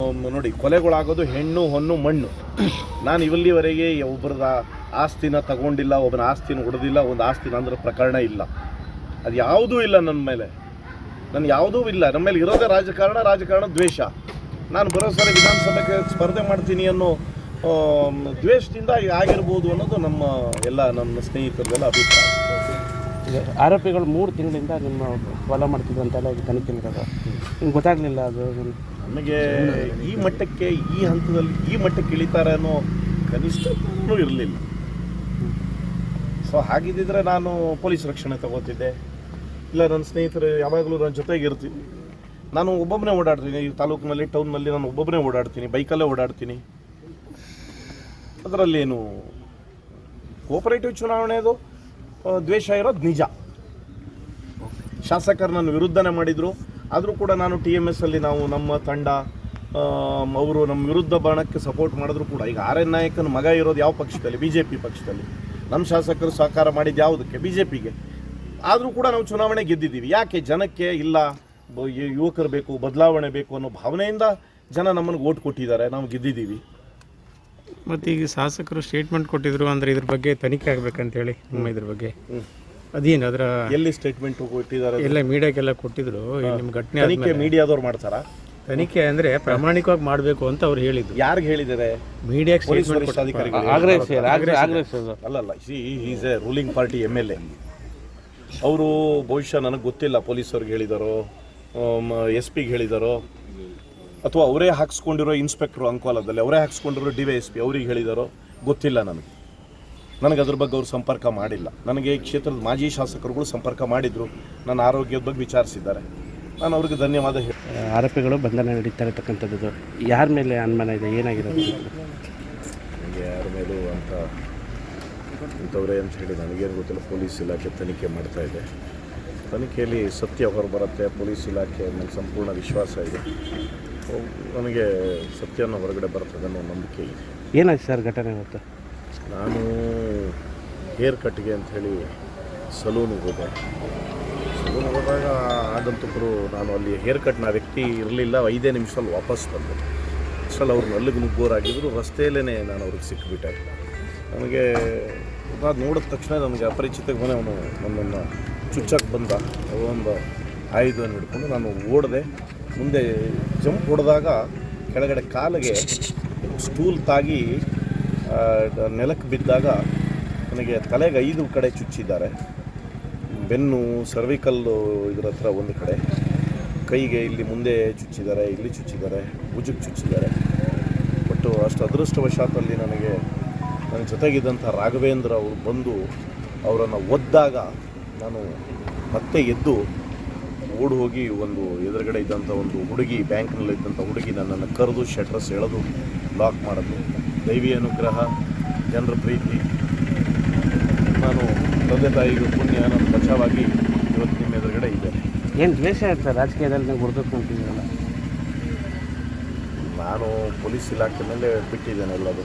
ನೋಡಿ, ಕೊಲೆಗಳಾಗೋದು ಹೆಣ್ಣು ಹೊನ್ನು ಮಣ್ಣು. ನಾನು ಇಲ್ಲಿವರೆಗೆ ಒಬ್ಬರದ ಆಸ್ತಿನ ತಗೊಂಡಿಲ್ಲ, ಒಬ್ಬನ ಆಸ್ತಿನ ಹೊಡೆದಿಲ್ಲ, ಒಂದು ಆಸ್ತಿನ ಅಂದ್ರೆ ಪ್ರಕರಣ ಇಲ್ಲ. ಅದು ಯಾವುದೂ ಇಲ್ಲ ನನ್ನ ಮೇಲೆ. ಯಾವುದೂ ಇಲ್ಲ ನನ್ನ ಮೇಲೆ. ಇರೋದೇ ರಾಜಕಾರಣ ದ್ವೇಷ. ನಾನು ಬರೋ ಸಲ ವಿಧಾನಸಭೆಗೆ ಸ್ಪರ್ಧೆ ಮಾಡ್ತೀನಿ ಅನ್ನೋ ದ್ವೇಷದಿಂದ ಆಗಿರ್ಬೋದು ಅನ್ನೋದು ನನ್ನ ಸ್ನೇಹಿತರಿಗೆಲ್ಲ ಅಭಿಪ್ರಾಯ. ಆರೋಪಿಗಳು 3 ತಿಂಗಳಿಂದ ನಿಮ್ಮ ಫಾಲೋ ಮಾಡ್ತಿದ್ರು ಅಂತೆಲ್ಲ ತನಿಖೆ ನಡೆಯೋದು ನಿಮ್ಗೆ ಗೊತ್ತಾಗಲಿಲ್ಲ? ಅದು ನಮಗೆ ಈ ಮಟ್ಟಕ್ಕೆ, ಈ ಹಂತದಲ್ಲಿ ಈ ಮಟ್ಟಕ್ಕೆ ಇಳಿತಾರೆ ಅನ್ನೋ ಕನಿಷ್ಠನೂ ಇರಲಿಲ್ಲ. ಸೊ ಹಾಗಿದ್ದಿದ್ರೆ ನಾನು ಪೊಲೀಸ್ ರಕ್ಷಣೆ ತಗೋತಿದ್ದೆ, ಇಲ್ಲ ನನ್ನ ಸ್ನೇಹಿತರು ಯಾವಾಗಲೂ ನನ್ನ ಜೊತೆಗೆ ಇರ್ತೀನಿ. ನಾನು ಒಬ್ಬೊಬ್ಬನೇ ಓಡಾಡ್ತೀನಿ, ಈ ತಾಲೂಕಿನಲ್ಲಿ ಟೌನ್ನಲ್ಲಿ ನಾನು ಒಬ್ಬೊಬ್ಬನೇ ಓಡಾಡ್ತೀನಿ, ಬೈಕಲ್ಲೇ ಓಡಾಡ್ತೀನಿ. ಅದರಲ್ಲೇನು ಕೋಪರೇಟಿವ್ ಚುನಾವಣೆದು ದ್ವೇಷ ಇರೋದು ನಿಜ. ಶಾಸಕರು ನನ್ನ ವಿರುದ್ಧನೇ ಮಾಡಿದರು, ಆದರೂ ಕೂಡ ನಾನು TMS ಅಲ್ಲಿ ನಮ್ಮ ತಂಡ ಅವರು ನಮ್ಮ ವಿರುದ್ಧ ಬಾಣಕ್ಕೆ ಸಪೋರ್ಟ್ ಮಾಡಿದ್ರು ಕೂಡ. ಈಗ RN ನಾಯಕನ ಮಗ ಇರೋದು ಯಾವ ಪಕ್ಷದಲ್ಲಿ? BJP ಪಕ್ಷದಲ್ಲಿ. ನಮ್ಮ ಶಾಸಕರು ಸಹಕಾರ ಮಾಡಿದ್ದು ಯಾವುದಕ್ಕೆ? BJPಗೆ. ಆದರೂ ಕೂಡ ನಾವು ಚುನಾವಣೆ ಗೆದ್ದಿದ್ದೀವಿ. ಯಾಕೆ? ಜನಕ್ಕೆ ಇಲ್ಲ, ಯುವಕರು ಬೇಕು, ಬದಲಾವಣೆ ಬೇಕು ಅನ್ನೋ ಭಾವನೆಯಿಂದ ಜನ ನಮ್ಮನ್ನು ಓಟ್ ಕೊಟ್ಟಿದ್ದಾರೆ, ನಾವು ಗೆದ್ದಿದ್ದೀವಿ. ಮತ್ತು ಈಗ ಶಾಸಕರು ಸ್ಟೇಟ್ಮೆಂಟ್ ಕೊಟ್ಟಿದ್ರು ಅಂದರೆ ಇದ್ರ ಬಗ್ಗೆ ತನಿಖೆ ಆಗಬೇಕಂತೇಳಿ ನಿಮ್ಮ ಇದ್ರ ಬಗ್ಗೆ ಅದೇನು ಅದರ ಎಲ್ಲಿ ಸ್ಟೇಟ್ಮೆಂಟ್ ಕೊಟ್ಟಿದ್ದಾರೆ? ಎಲ್ಲ ಮೀಡಿಯಾಗೆಲ್ಲ ಕೊಟ್ಟಿದ್ರು. ನಿಮ್ಮ ಘಟನೆ ತನಿಖೆ ಮೀಡಿಯಾದವ್ರು ಮಾಡ್ತಾರಾ? ತನಿಖೆ ಅಂದರೆ ಪ್ರಾಮಾಣಿಕವಾಗಿ ಮಾಡಬೇಕು ಅಂತ ಅವ್ರು ಹೇಳಿದ್ರು. ಯಾರಿಗೆ ಹೇಳಿದ್ದಾರೆ? ಮೀಡಿಯಾಕ್ಕೆ ಅಲ್ಲಲ್ಲ, is A ruling party MLA. ಅವರು ಬಹುಶಃ ನನಗೆ ಗೊತ್ತಿಲ್ಲ ಪೊಲೀಸವ್ರಿಗೆ ಹೇಳಿದಾರೋ, SP ಗೆ ಹೇಳಿದಾರೋ, ಅಥವಾ ಅವರೇ ಹಾಕ್ಸ್ಕೊಂಡಿರೋ ಇನ್ಸ್ಪೆಕ್ಟ್ರು ಅಂಕೋಲದಲ್ಲಿ ಅವರೇ ಹಾಕ್ಸ್ಕೊಂಡಿರೋ DYSP ಅವ್ರಿಗೆ ಹೇಳಿದಾರೋ ಗೊತ್ತಿಲ್ಲ. ನನಗೆ ಅದ್ರ ಬಗ್ಗೆ ಅವ್ರು ಸಂಪರ್ಕ ಮಾಡಿಲ್ಲ. ನನಗೆ ಈ ಕ್ಷೇತ್ರದ ಮಾಜಿ ಶಾಸಕರುಗಳು ಸಂಪರ್ಕ ಮಾಡಿದರು, ನನ್ನ ಆರೋಗ್ಯದ ಬಗ್ಗೆ ವಿಚಾರಿಸಿದ್ದಾರೆ. ನಾನು ಅವ್ರಿಗೆ ಧನ್ಯವಾದ ಹೇಳಿ. ಆರೋಪಿಗಳು ಬಂಧನ ನಡೀತಾ ಇರತಕ್ಕಂಥದ್ದು ಯಾರ ಮೇಲೆ ಅನುಮಾನ ಇದೆ? ಏನಾಗಿರೋದು? ನನಗೆ ಯಾರ ಮೇಲೂ ಇಂಥವ್ರೆ ಅಂತ ಹೇಳಿ ನನಗೇನು ಗೊತ್ತಿಲ್ಲ. ಪೊಲೀಸ್ ಇಲಾಖೆ ತನಿಖೆ ಮಾಡ್ತಾ ಇದೆ. ತನಿಖೆಯಲ್ಲಿ ಸತ್ಯ ಹೊರಬರುತ್ತೆ. ಪೊಲೀಸ್ ಇಲಾಖೆ ಮೇಲೆ ಸಂಪೂರ್ಣ ವಿಶ್ವಾಸ ಇದೆ. ನನಗೆ ಸತ್ಯನ ಹೊರಗಡೆ ಬರ್ತದೆ ಅನ್ನೋ ನಂಬಿಕೆ ಇದೆ. ಏನಾಯ್ತು ಸರ್ ಘಟನೆ ಇವತ್ತು? ನಾನು ಹೇರ್ ಕಟ್ಗೆ ಅಂಥೇಳಿ ಸಲೂನಿಗೆ ಹೋದಾಗ ಆಗಂತುಕರು ನಾನು ಅಲ್ಲಿ ಹೇರ್ ಕಟ್ನ ವ್ಯಕ್ತಿ ಇರಲಿಲ್ಲ. 5 ನಿಮಿಷದಲ್ಲಿ ವಾಪಸ್ ಬಂದೆ. ಅಷ್ಟರಲ್ಲಿ ಅವ್ರು ನಲ್ಲಿಗೆ ನುಗ್ಗೋರಾಗಿದ್ದರು. ರಸ್ತೆಯಲ್ಲೇ ನಾನು ಅವ್ರಿಗೆ ಸಿಕ್ಕಿಬಿಟ್ಟೆ. ನನಗೆ ಅದು ನೋಡಿದ ತಕ್ಷಣ ನನಗೆ ಅಪರಿಚಿತ ಮನೆ ಅವನು ನನ್ನನ್ನು ಚುಚ್ಚಕ್ಕೆ ಬಂದ. ಒಂದು ಆಯುಧವನ್ನು ಹಿಡ್ಕೊಂಡು ನಾನು ಓಡಿದೆ. ಮುಂದೆ ಜಂಪ್ ಹೊಡೆದಾಗ ಕೆಳಗಡೆ ಕಾಲಿಗೆ ಸ್ಟೂಲ್ ತಾಗಿ ನೆಲಕ್ಕೆ ಬಿದ್ದಾಗ ನನಗೆ ತಲೆಗೆ 5 ಕಡೆ ಚುಚ್ಚಿದ್ದಾರೆ. ಬೆನ್ನು, ಸರ್ವಿಕಲ್ಲು ಇದರ ಹತ್ರ ಒಂದು ಕಡೆ, ಕೈಗೆ ಇಲ್ಲಿ ಮುಂದೆ ಚುಚ್ಚಿದ್ದಾರೆ, ಇಲ್ಲಿ ಚುಚ್ಚಿದ್ದಾರೆ, ಭುಜಕ್ಕೆ ಚುಚ್ಚಿದ್ದಾರೆ. ಬಟ್ ಅಷ್ಟು ಅದೃಷ್ಟವಶಾತಲ್ಲಿ ನನಗೆ ನನ್ನ ಜೊತೆಗಿದ್ದಂಥ ರಾಘವೇಂದ್ರ ಅವರು ಬಂದು ಅವರನ್ನು ಒದ್ದಾಗ ನಾನು ಮತ್ತೆ ಎದ್ದು ಓಡಿ ಹೋಗಿ ಒಂದು ಎದುರುಗಡೆ ಇದ್ದಂಥ ಒಂದು ಹುಡುಗಿ, ಬ್ಯಾಂಕ್ನಲ್ಲಿದ್ದಂಥ ಹುಡುಗಿ ನನ್ನನ್ನು ಕರೆದು ಶಟ್ರಸ್ ಎಳೆದು ಲಾಕ್ ಮಾಡೋದು. ದೈವಿ ಅನುಗ್ರಹ, ಜನರ ಪ್ರೀತಿ, ನಾನು ತಂದೆ ತಾಯಿಗೂ ಪುಣ್ಯ, ನಾನು ಬಚಾವಾಗಿ ಇವತ್ತು ನಿಮ್ಮ ಎದುರುಗಡೆ ಇದೆ. ಏನು ದ್ವೇಷ ಇರ್ತದೆ ರಾಜಕೀಯದಲ್ಲಿ ನೀವು ಗುರುತು ಅಂತಿದ್ದೀರಲ್ಲ? ನಾನು ಪೊಲೀಸ್ ಇಲಾಖೆ ಮೇಲೆ ಬಿಟ್ಟಿದ್ದೇನೆ ಎಲ್ಲದು.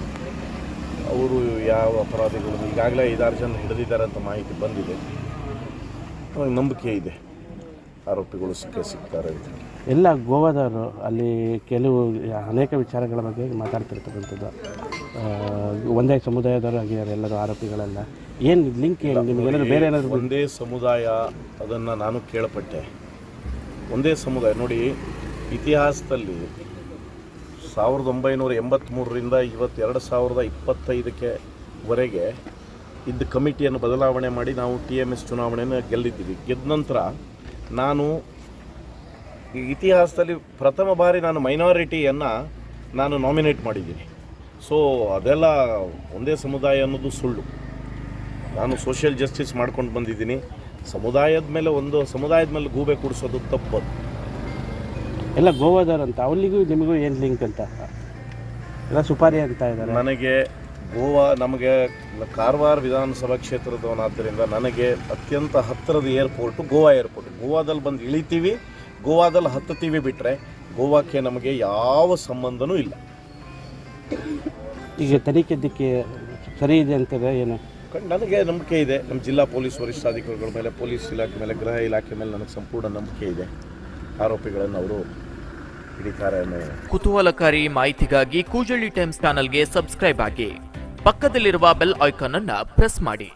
ಅವರು ಯಾವ ಅಪರಾಧಿಗಳು ಈಗಾಗಲೇ 5-6 ಜನ ಹಿಡಿದಿದ್ದಾರೆ ಅಂತ ಮಾಹಿತಿ ಬಂದಿದೆ. ನನಗೆ ನಂಬಿಕೆ ಇದೆ ಆರೋಪಿಗಳು ಸಿಗ್ತಾರೆ ಅಂತ. ಎಲ್ಲ ಗೋವಾದವರು ಅಲ್ಲಿ ಅನೇಕ ವಿಚಾರಗಳ ಬಗ್ಗೆ ಮಾತಾಡ್ತಿರ್ತಕ್ಕಂಥದ್ದು. ಒಂದೇ ಸಮುದಾಯದವರು ಆಗಿದ್ದಾರೆ ಎಲ್ಲರೂ ಆರೋಪಿಗಳೆಲ್ಲ. ಏನು ಲಿಂಕ್ ನಿಮಗೆಲ್ಲರೂ ಬೇರೆ ಏನಾದರೂ? ಒಂದೇ ಸಮುದಾಯ, ಅದನ್ನು ನಾನು ಕೇಳಪಟ್ಟೆ. ಒಂದೇ ಸಮುದಾಯ ನೋಡಿ, ಇತಿಹಾಸದಲ್ಲಿ 1983ರಿಂದ ಇವತ್ತು 2025ಕ್ಕೆ ವರೆಗೆ ಇದ್ದ ಕಮಿಟಿಯನ್ನು ಬದಲಾವಣೆ ಮಾಡಿ ನಾವು TMS ಚುನಾವಣೆಯನ್ನು ಗೆಲ್ಲಿದ್ದೀವಿ. ಗೆದ್ದ ನಂತರ ನಾನು ಇತಿಹಾಸದಲ್ಲಿ ಪ್ರಥಮ ಬಾರಿ ನಾನು ಮೈನಾರಿಟಿಯನ್ನು ನಾನು ನಾಮಿನೇಟ್ ಮಾಡಿದ್ದೀನಿ. ಸೊ ಅದೆಲ್ಲ ಒಂದೇ ಸಮುದಾಯ ಅನ್ನೋದು ಸುಳ್ಳು. ನಾನು ಸೋಷಿಯಲ್ ಜಸ್ಟಿಸ್ ಮಾಡ್ಕೊಂಡು ಬಂದಿದ್ದೀನಿ. ಒಂದು ಸಮುದಾಯದ ಮೇಲೆ ಗೂಬೆ ಕೂಡಿಸೋದು ತಪ್ಪದು. ಎಲ್ಲ ಗೋವಾದವ್ರು ಅಂತ, ಅವಳಿಗೂ ನಿಮಗೂ ಏನು ಲಿಂಕ್ ಅಂತ? ಎಲ್ಲ ಸುಪಾರಿ ಅಂತ ಇದ್ದಾರೆ. ನನಗೆ ನಮಗೆ ಕಾರವಾರ ವಿಧಾನಸಭಾ ಕ್ಷೇತ್ರದವನಾದ್ದರಿಂದ ನನಗೆ ಅತ್ಯಂತ ಹತ್ತಿರದ ಏರ್ಪೋರ್ಟು ಗೋವಾ ಏರ್ಪೋರ್ಟ್. ಗೋವಾದಲ್ಲಿ ಬಂದು ಇಳಿತೀವಿ, ಗೋವಾದಲ್ಲಿ ಹತ್ತುತ್ತೀವಿ, ಬಿಟ್ಟರೆ ಗೋವಾಕ್ಕೆ ನಮಗೆ ಯಾವ ಸಂಬಂಧನೂ ಇಲ್ಲ. ಈಗ ತನಿಖೆ ಸರಿ ಇದೆ ಅಂತಾರೆ ಏನು? ನನಗೆ ನಂಬಿಕೆ ಇದೆ. ನಮ್ಮ ಜಿಲ್ಲಾ ಪೊಲೀಸ್ ವರಿಷ್ಠಾಧಿಕಾರಿಗಳ ಮೇಲೆ, ಪೊಲೀಸ್ ಇಲಾಖೆ ಮೇಲೆ, ಗೃಹ ಇಲಾಖೆ ಮೇಲೆ ನನಗೆ ಸಂಪೂರ್ಣ ನಂಬಿಕೆ ಇದೆ. ಆರೋಪಿಗಳನ್ನು ಅವರು ಹಿಡಿತಾರೆ. ಕುತೂಹಲಕಾರಿ ಮಾಹಿತಿಗಾಗಿ ಕೂಜಳ್ಳಿ ಟೈಮ್ಸ್ ಚಾನಲ್ಗೆ ಸಬ್ಸ್ಕ್ರೈಬ್ ಆಗಿ, ಪಕ್ಕದಲ್ಲಿರುವ ಬೆಲ್ ಐಕಾನ್ ಅನ್ನು ಪ್ರೆಸ್ ಮಾಡಿ.